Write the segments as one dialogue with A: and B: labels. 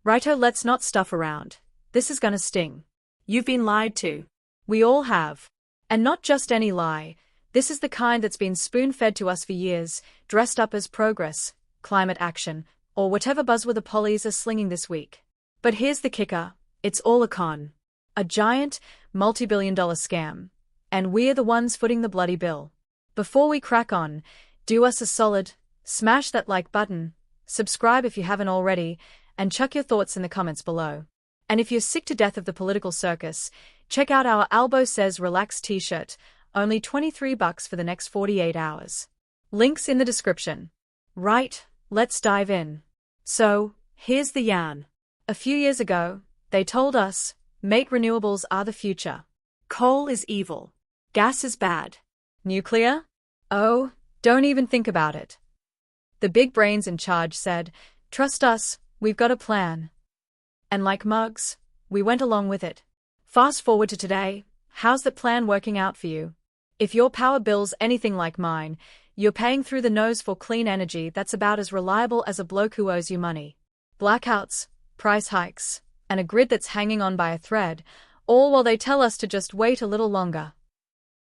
A: Righto, let's not stuff around. This is gonna sting.
B: You've been lied to.
A: We all have. And not just any lie. This is the kind that's been spoon-fed to us for years, dressed up as progress, climate action, or whatever buzzword the pollies are slinging this week. But here's the kicker. It's all a con. A giant, multi-billion-dollar scam. And we're the ones footing the bloody bill. Before we crack on, do us a solid, smash that like button, subscribe if you haven't already, and chuck your thoughts in the comments below. And if you're sick to death of the political circus, check out our Albo Says Relax t-shirt, only $23 for the next 48 hours. Links in the description. Right, let's dive in. So, here's the yarn. A few years ago, they told us, mate, renewables are the future.
B: Coal is evil. Gas is bad.
A: Nuclear? Oh, don't even think about it. The big brains in charge said, trust us, we've got a plan. And like mugs, we went along with it. Fast forward to today, how's that plan working out for you? If your power bill's anything like mine, you're paying through the nose for clean energy that's about as reliable as a bloke who owes you money. Blackouts, price hikes, and a grid that's hanging on by a thread, all while they tell us to just wait a little longer.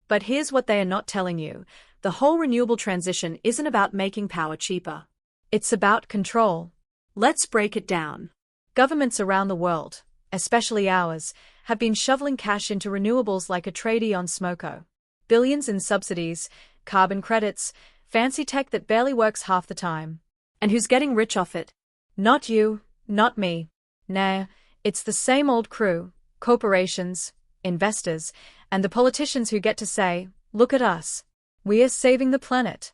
A: But here's what they are not telling you. The whole renewable transition isn't about making power cheaper. It's about control.
B: Let's break it down.
A: Governments around the world, especially ours, have been shoveling cash into renewables like a tradie on Smoko. Billions in subsidies, carbon credits, fancy tech that barely works half the time.
B: And who's getting rich off it?
A: Not you, not me. Nah, it's the same old crew, corporations, investors, and the politicians who get to say, look at us. We're saving the planet.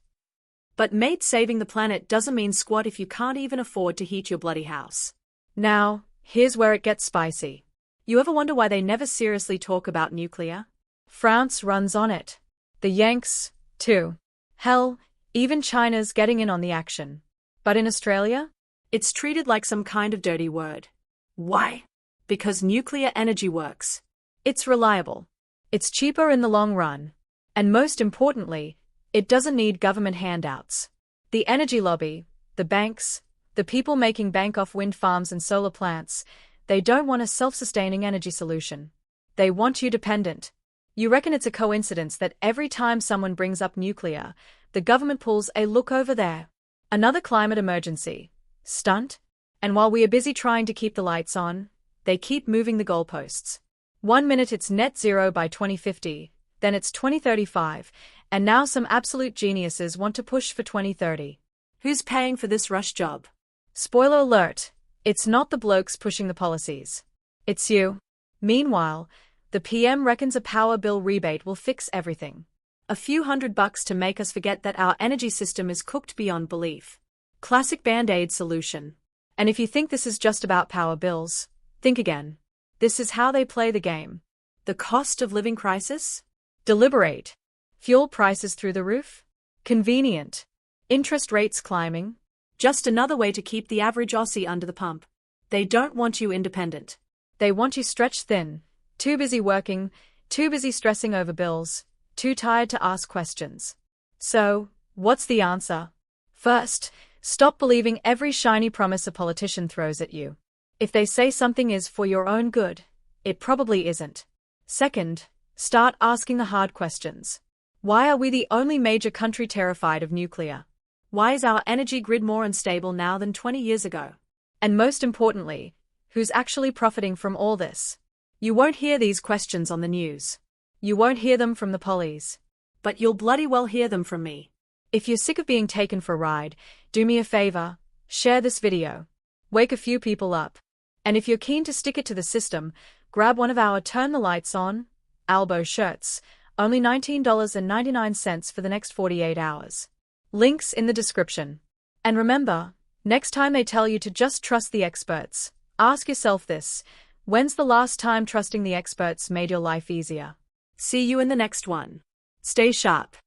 B: But mate, saving the planet doesn't mean squat if you can't even afford to heat your bloody house.
A: Now, here's where it gets spicy.
B: You ever wonder why they never seriously talk about nuclear?
A: France runs on it. The Yanks, too. Hell, even China's getting in on the action. But in Australia?
B: It's treated like some kind of dirty word. Why? Because nuclear energy works.
A: It's reliable. It's cheaper in the long run. And most importantly, it doesn't need government handouts. The energy lobby, the banks, the people making bank off wind farms and solar plants, they don't want a self-sustaining energy solution. They want you dependent. You reckon it's a coincidence that every time someone brings up nuclear, the government pulls a look over there. Another climate emergency. Stunt? And while we are busy trying to keep the lights on, they keep moving the goalposts. 1 minute it's net zero by 2050, then it's 2035, and now some absolute geniuses want to push for 2030.
B: Who's paying for this rush job?
A: Spoiler alert, it's not the blokes pushing the policies. It's you. Meanwhile, the PM reckons a power bill rebate will fix everything.
B: A few $100 to make us forget that our energy system is cooked beyond belief. Classic Band-Aid solution.
A: And if you think this is just about power bills, think again. This is how they play the game.
B: The cost of living crisis?
A: Deliberate. Fuel prices through the roof? Convenient. Interest rates climbing?
B: Just another way to keep the average Aussie under the pump. They don't want you independent.
A: They want you stretched thin, too busy working, too busy stressing over bills, too tired to ask questions. So, what's the answer? First, stop believing every shiny promise a politician throws at you. If they say something is for your own good, it probably isn't. Second, start asking the hard questions. Why are we the only major country terrified of nuclear?
B: Why is our energy grid more unstable now than 20 years ago?
A: And most importantly, who's actually profiting from all this? You won't hear these questions on the news. You won't hear them from the pollies.
B: But you'll bloody well hear them from me.
A: If you're sick of being taken for a ride, do me a favor, share this video. Wake a few people up. And if you're keen to stick it to the system, grab one of our Turn the Lights On, Albo shirts, only $19.99 for the next 48 hours. Links in the description. And remember, next time they tell you to just trust the experts, ask yourself this: when's the last time trusting the experts made your life easier?
B: See you in the next one. Stay sharp.